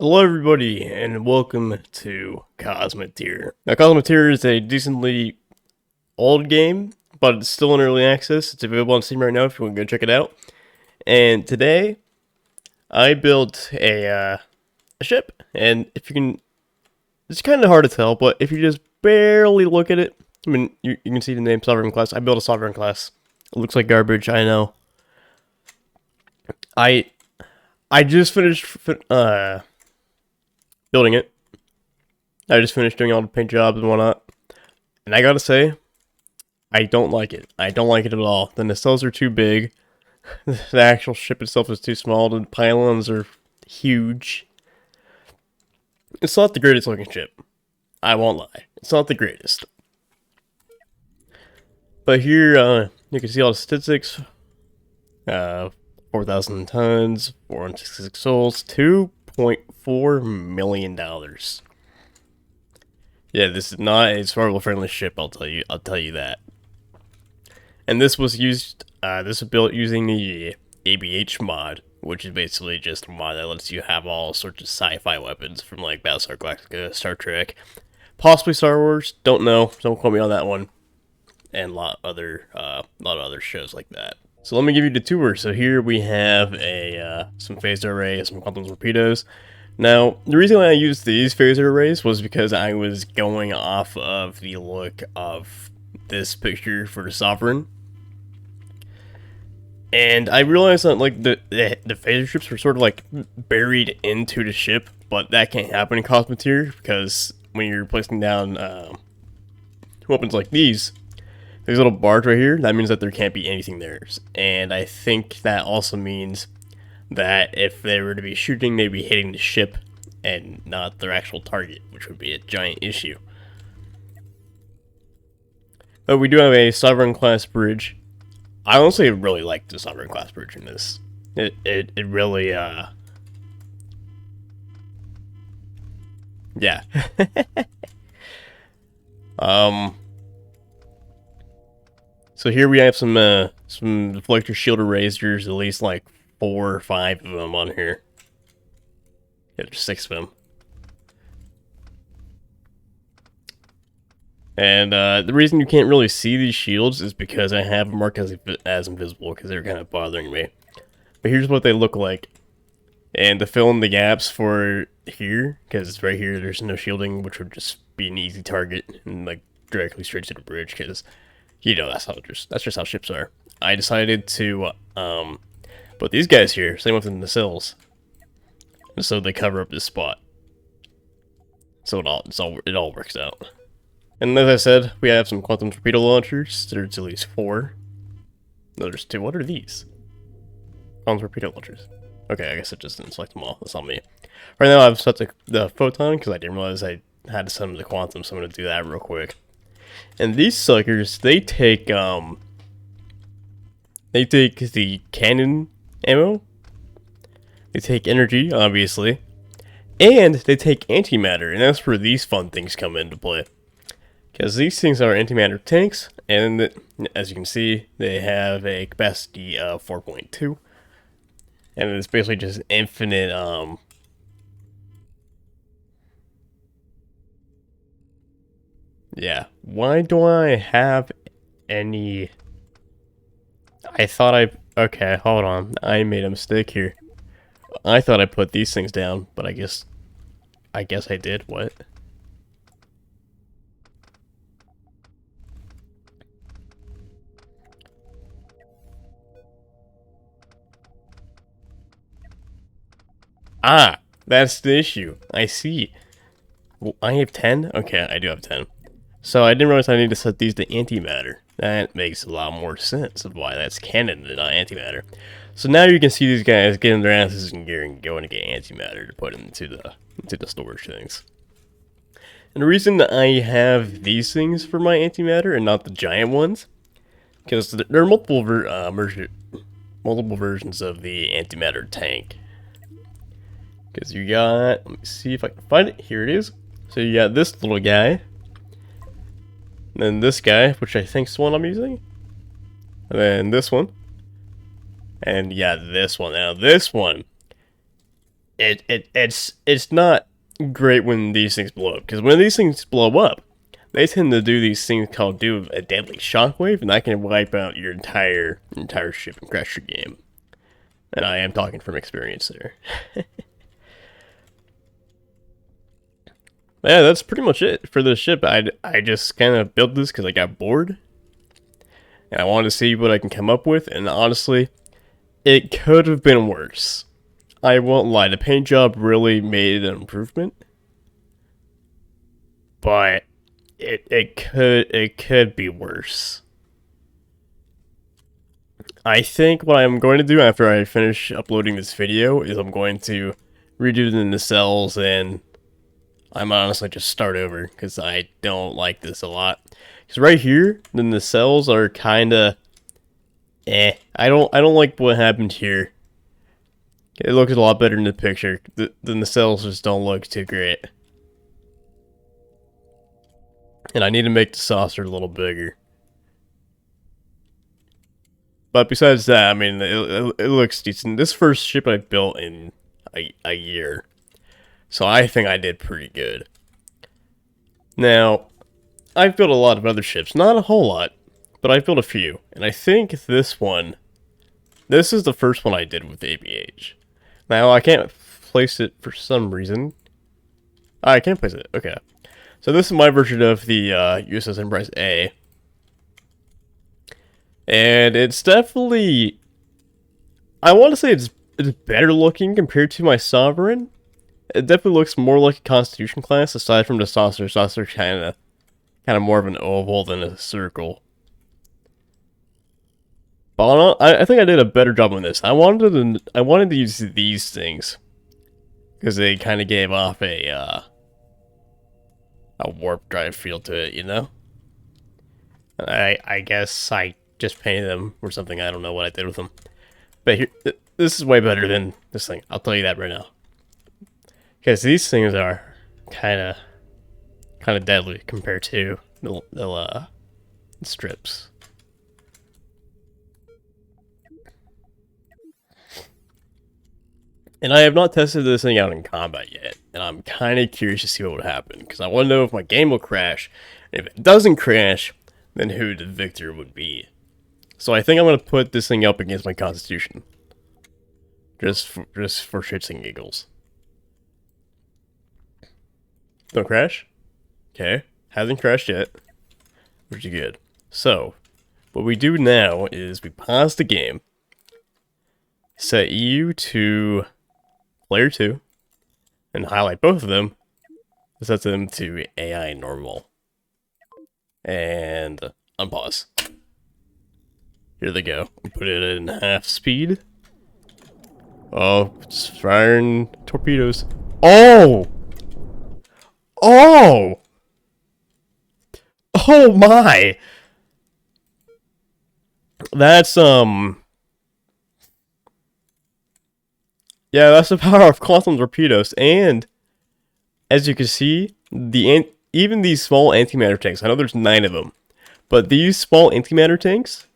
Hello everybody, and welcome to Cosmoteer. Now Cosmoteer is a decently old game, but it's still in early access. It's available on Steam right now if you want to go check it out. And today, I built a ship, and if you can, it's kind of hard to tell, but if you just barely look at it, I mean, you can see the name Sovereign Class. I built a Sovereign Class. It looks like garbage, I know. I just finished, building it. I just finished doing all the paint jobs and whatnot. And I gotta say, I don't like it. I don't like it at all. The nacelles are too big. The actual ship itself is too small. The pylons are huge. It's not the greatest looking ship. I won't lie. It's not the greatest. But here, you can see all the statistics. 4,000 tons, 466 souls, $2.4 million. Yeah, this is not a survival-friendly ship. I'll tell you that. And this was used. This was built using the ABH mod, which is basically just a mod that lets you have all sorts of sci-fi weapons from like Battlestar Galactica, Star Trek, possibly Star Wars. Don't know. Don't quote me on that one. And a lot of other shows like that. So let me give you the tour. So here we have some phaser array, some quantum torpedoes. Now, the reason why I used these phaser arrays was because I was going off of the look of this picture for the Sovereign. And I realized that like the phaser ships were sort of like buried into the ship, but that can't happen in Cosmoteer because when you're placing down weapons like these little bars right here, that means that there can't be anything there. And I think that also means that if they were to be shooting, they'd be hitting the ship and not their actual target, which would be a giant issue. But we do have a Sovereign class bridge. I honestly really like the Sovereign class bridge in this. It really yeah. So here we have some deflector shield arrays. There's at least like 4 or 5 of them on here. Yeah, there's 6 of them. And the reason you can't really see these shields is because I have them marked as invisible because they're kind of bothering me. But here's what they look like. And to fill in the gaps for here, because right here there's no shielding, which would just be an easy target and like directly straight to the bridge, because you know that's just how ships are. I decided to put these guys here, same with the nacelles, so they cover up this spot. So it all works out. And as I said, we have some quantum torpedo launchers. There's at least 4. No, there's 2. What are these? Quantum torpedo launchers. Okay, I guess I just didn't select them all. That's not me. Right now I've set the photon because I didn't realize I had to set them to quantum, so I'm going to do that real quick. And these suckers, they take the cannon ammo, they take energy, obviously, and they take antimatter, and that's where these fun things come into play. Because these things are antimatter tanks, and as you can see, they have a capacity of 4.2, and it's basically just infinite, yeah. Why do I have any... Okay, hold on. I made a mistake here. I thought I put these things down, but I guess I did. What? Ah, that's the issue. I see. Well, I have 10? Okay, I do have 10. So I didn't realize I need to set these to antimatter. That makes a lot more sense of why that's canon and not antimatter. So now you can see these guys getting their asses in gear and going to get antimatter to put into the storage things. And the reason that I have these things for my antimatter and not the giant ones, because there are multiple versions of the antimatter tank. Because you got, let me see if I can find it. Here it is. So you got this little guy. And then this guy, which I think is the one I'm using. And then this one. And yeah, this one. Now this one it's not great when these things blow up, because when these things blow up, they tend to do these things called do a deadly shockwave, and that can wipe out your entire ship and crash your game. And I am talking from experience there. Yeah, that's pretty much it for the ship. I just kind of built this because I got bored, and I wanted to see what I can come up with. And honestly, it could have been worse. I won't lie, the paint job really made an improvement, but it could be worse. I think what I'm going to do after I finish uploading this video is I'm going to redo the nacelles, and I'm honestly just start over because I don't like this a lot. Because right here, the nacelles are kind of I don't like what happened here. It looks a lot better in the picture. The nacelles just don't look too great. And I need to make the saucer a little bigger. But besides that, I mean, it looks decent. This first ship I built in a year. So I think I did pretty good. Now, I've built a lot of other ships. Not a whole lot, but I've built a few. And I think this is the first one I did with ABH. Now, I can't place it for some reason. I can't place it. Okay. So this is my version of the USS Enterprise A. And it's definitely... I want to say it's better looking compared to my Sovereign. It definitely looks more like a Constitution class, aside from the saucer. Saucer kind of more of an oval than a circle. But I think I did a better job on this. I wanted to use these things because they kind of gave off a warp drive feel to it, you know. I guess I just painted them or something. I don't know what I did with them. But here, this is way better than this thing. I'll tell you that right now. Because these things are kind of deadly compared to the strips. And I have not tested this thing out in combat yet, and I'm kind of curious to see what would happen, because I want to know if my game will crash, and if it doesn't crash, then who the victor would be. So I think I'm going to put this thing up against my Constitution. Just for shits and giggles. Don't crash? Okay, hasn't crashed yet. Pretty good. So, what we do now is we pause the game, set EU to player 2, and highlight both of them, set them to AI normal, and unpause. Here they go. Put it in half speed. Oh, it's firing torpedoes. Oh! Oh! Oh my! That's, yeah, that's the power of quantum torpedoes, and as you can see, even these small antimatter tanks, I know there's 9 of them, but these small antimatter tanks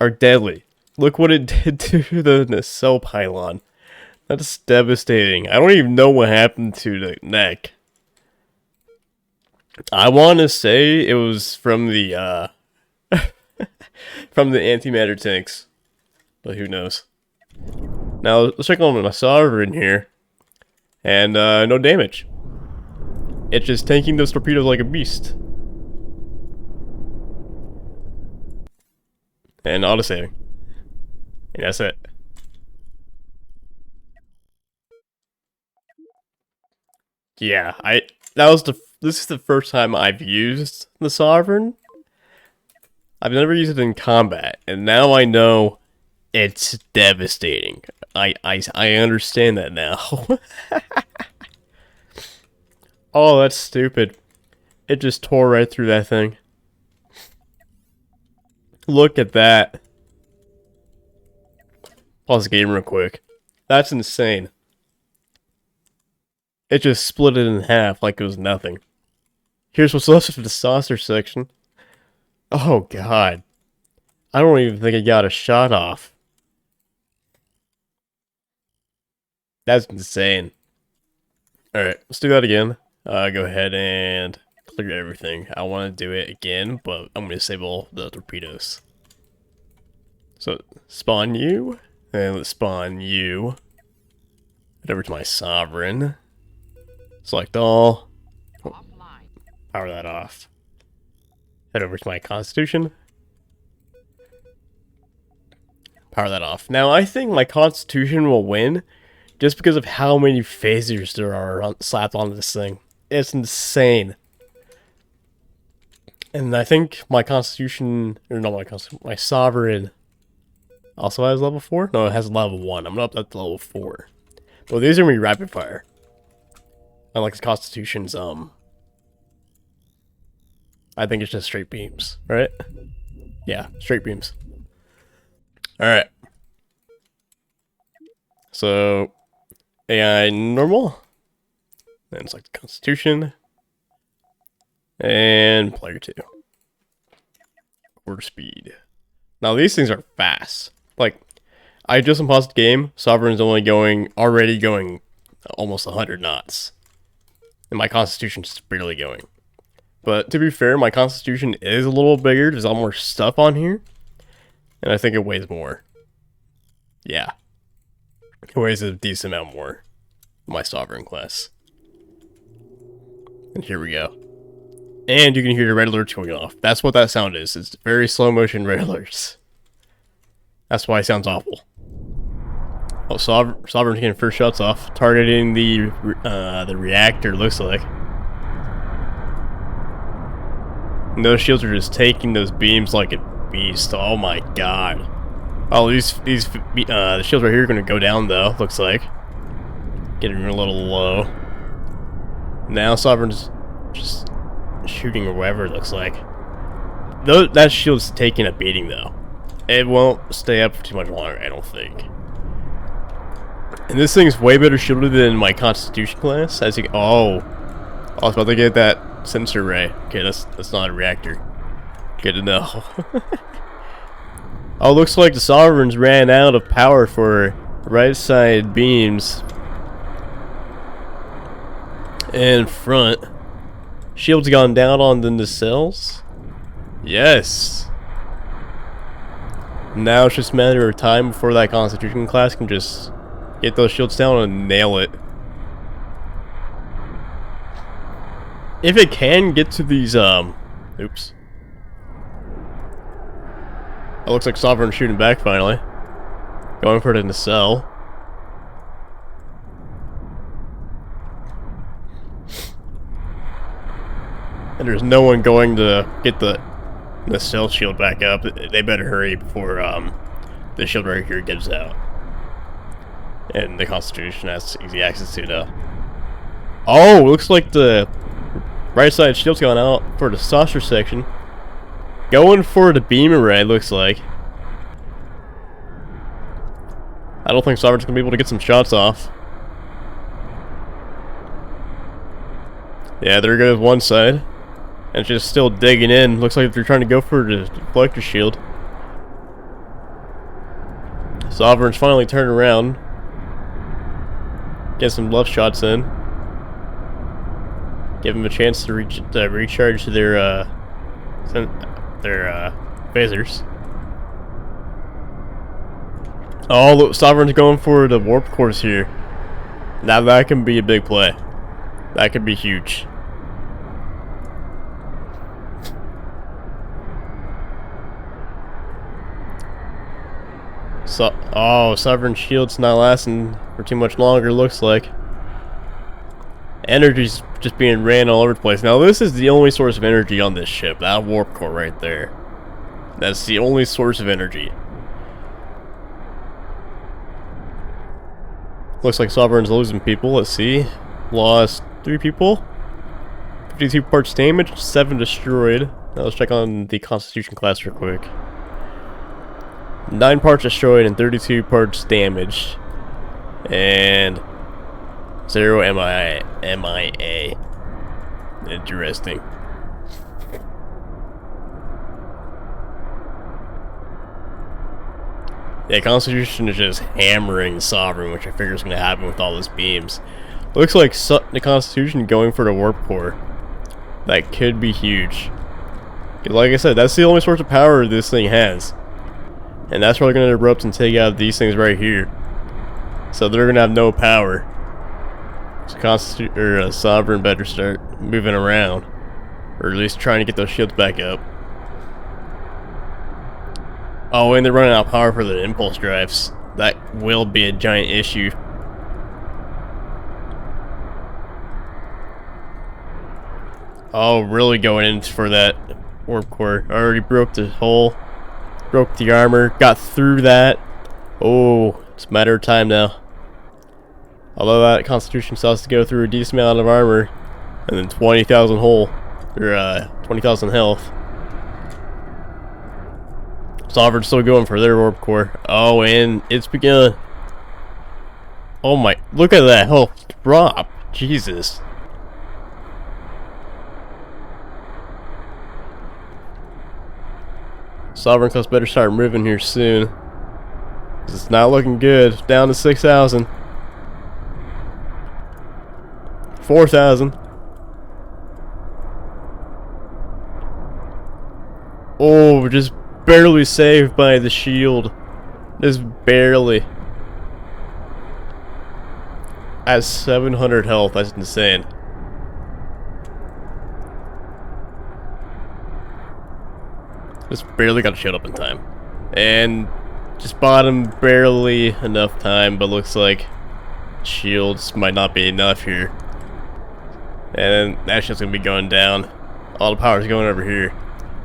are deadly. Look what it did to the nacelle pylon. That's devastating. I don't even know what happened to the neck. I want to say it was from the from the antimatter tanks, but who knows. Now, let's check on my Sovereign here. And, no damage. It's just tanking those torpedoes like a beast. And auto-saving. And that's it. Yeah, this is the first time I've used the Sovereign. I've never used it in combat, and now I know it's devastating. I understand that now. Oh, that's stupid. It just tore right through that thing. Look at that. Pause the game real quick. That's insane. It just split it in half like it was nothing. Here's what's left of the saucer section. Oh god. I don't even think I got a shot off. That's insane. Alright, let's do that again. Go ahead and clear everything. I want to do it again, but I'm going to disable the torpedoes. So, spawn you, and let's spawn you. Head over to my sovereign. Select all. Power that off. Head over to my constitution. Power that off. Now, I think my constitution will win just because of how many phasers there are slapped onto this thing. It's insane. And I think my constitution, or not my constitution, my sovereign also has level 4? No, it has level 1. I'm not up to level 4. But these are going to be rapid fire. Unlike the constitution's, I think it's just straight beams, right? Yeah, straight beams. Alright. So, AI normal. Then select the constitution. And player 2. Quarter speed. Now these things are fast. Like, I just unpaused the game. Sovereign's already going almost 100 knots. And my constitution's barely going. But to be fair, my constitution is a little bigger. There's a lot more stuff on here. And I think it weighs more. Yeah. It weighs a decent amount more. My sovereign class. And here we go. And you can hear the red alerts going off. That's what that sound is. It's very slow motion red alerts. That's why it sounds awful. Oh, Sovereign's getting first shots off. Targeting the reactor, looks like. And those shields are just taking those beams like a beast. Oh my god. Oh, the shields right here are going to go down though, looks like. Getting a little low. Now Sovereign's just shooting or whatever it looks like. That shield's taking a beating though. It won't stay up for too much longer, I don't think. And this thing's way better shielded than my Constitution class. As you I was about to get that sensor ray. Okay, that's not a reactor. Good to know. Oh, looks like the Sovereigns ran out of power for right side beams. And front. Shield's gone down on the nacelles. Yes. Now it's just a matter of time before that Constitution class can just get those shields down and nail it. If it can get to these, oops. It looks like Sovereign's shooting back finally. Going for it in the cell. And there's no one going to get the cell shield back up. They better hurry before the shield right here gets out. And the Constitution has easy access to the... Oh, looks like the right side shield's gone out for the saucer section. Going for the beam array, looks like. I don't think Sovereign's gonna be able to get some shots off. Yeah, there goes one side. And it's just still digging in. Looks like they're trying to go for the deflector shield. Sovereign's finally turned around. Get some left shots in. Give them a chance to recharge their phasers. Oh, look, Sovereign's going for the warp course here. Now that can be a big play. That could be huge. Sovereign shield's not lasting for too much longer, looks like. Energy's just being ran all over the place. Now this is the only source of energy on this ship. That warp core right there. That's the only source of energy. Looks like Sovereign's losing people. Let's see. Lost 3 people. 52 parts damaged, 7 destroyed. Now let's check on the Constitution class real quick. 9 parts destroyed and 32 parts damaged. And 0 MIA. Interesting. Yeah, Constitution is just hammering the Sovereign, which I figure is going to happen with all those beams. Looks like the Constitution going for the Warp Core. That could be huge. Like I said, that's the only source of power this thing has. And that's why they're going to erupt and take out these things right here. So they're going to have no power. So Sovereign better start moving around. Or at least trying to get those shields back up. Oh, and they're running out of power for the impulse drives. That will be a giant issue. Oh, really going in for that Warp Core. Already broke the hole. Broke the armor. Got through that. Oh, it's a matter of time now. Although that Constitution still has to go through a decent amount of armor. And then 20,000 hull. Or 20,000 health. Sovereign's still going for their Warp Core. Oh, and it's begun. Oh my, look at that health drop. Jesus. Sovereign class better start moving here soon. It's not looking good. Down to 6,000. 4,000. Oh, we're just barely saved by the shield. Just barely. At 700 health, that's insane. Just barely got a shield up in time. And just bought him barely enough time, but looks like shields might not be enough here. And that shit's gonna be going down. All the power's going over here.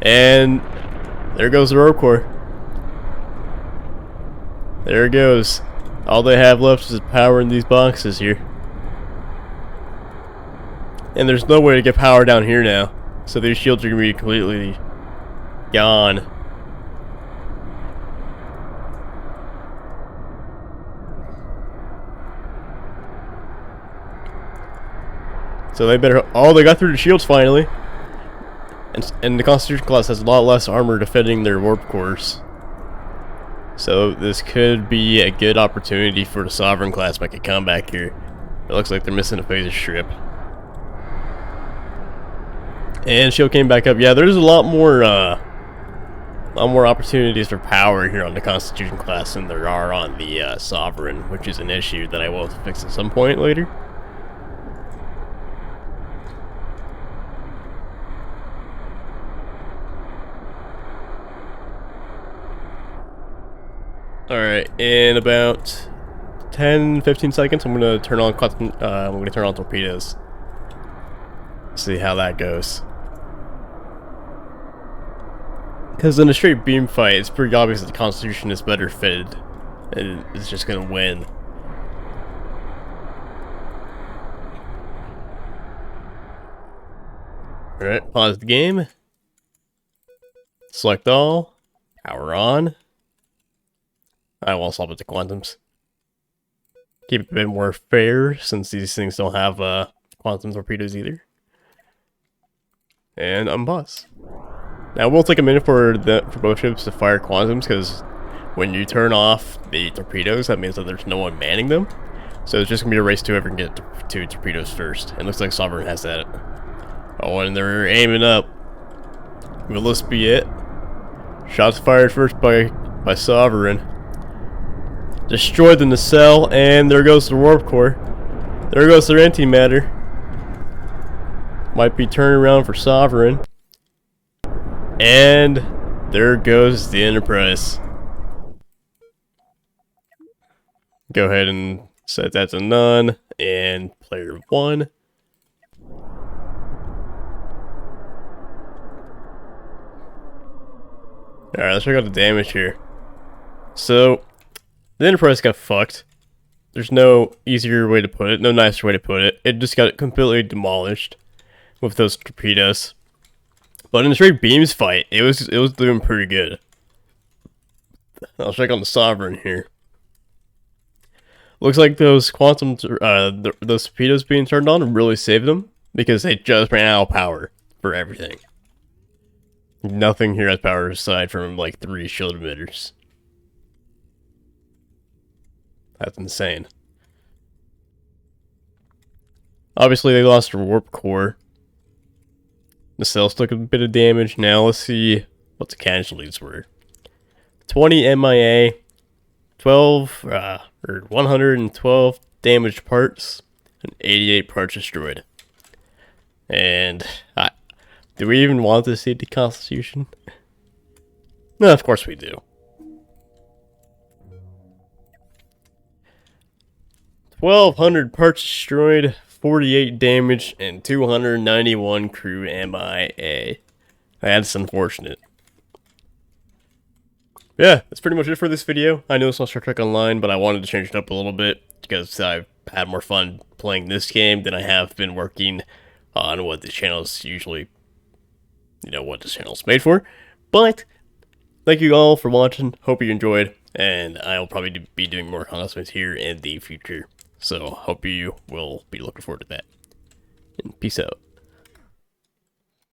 And there goes the Warp Core. There it goes. All they have left is power in these boxes here. And there's no way to get power down here now. So these shields are gonna be completely gone. So they better. Oh, they got through the shields finally. And the Constitution class has a lot less armor defending their Warp Cores. So this could be a good opportunity for the Sovereign class to make a comeback here. It looks like they're missing a phaser strip. And shield came back up. Yeah, there's a lot more opportunities for power here on the Constitution class than there are on the Sovereign, which is an issue that I will fix at some point later. Alright, in about 10-15 seconds I'm gonna turn on torpedoes. See how that goes. Because in a straight beam fight, it's pretty obvious that the Constitution is better fitted. And it's just gonna win. Alright, pause the game. Select all. Power on. I will swap it to quantums. Keep it a bit more fair since these things don't have quantum torpedoes either. And unpause. Now it will take a minute for both ships to fire quantums because when you turn off the torpedoes, that means that there's no one manning them. So it's just gonna be a race to whoever can get two torpedoes first. And looks like Sovereign has that. Oh, and they're aiming up. Will this be it? Shots fired first by Sovereign. Destroyed the nacelle, and there goes the Warp Core. There goes their antimatter. Might be turning around for Sovereign. And there goes the Enterprise. Go ahead and set that to none. And player 1. Alright, let's check out the damage here. So the Enterprise got fucked. There's no easier way to put it, no nicer way to put it. It just got completely demolished with those torpedoes. But in the straight beams fight, it was doing pretty good. I'll check on the Sovereign here. Looks like those those torpedoes being turned on really saved them because they just ran out of power for everything. Nothing here has power aside from like 3 shield emitters. That's insane. Obviously, they lost their warp core. The cells took a bit of damage. Now, let's see what the casualties were. 20 MIA, 112 damaged parts, and 88 parts destroyed. And, do we even want to see the Constitution? No, of course we do. 1,200 parts destroyed, 48 damage, and 291 crew MIA. That's unfortunate. Yeah, that's pretty much it for this video. I know it's not Star Trek Online, but I wanted to change it up a little bit because I've had more fun playing this game than I have been working on what the channel's usually, what this channel's made for. But thank you all for watching. Hope you enjoyed, and I'll probably be doing more announcements here in the future. So hope you will be looking forward to that. And peace out.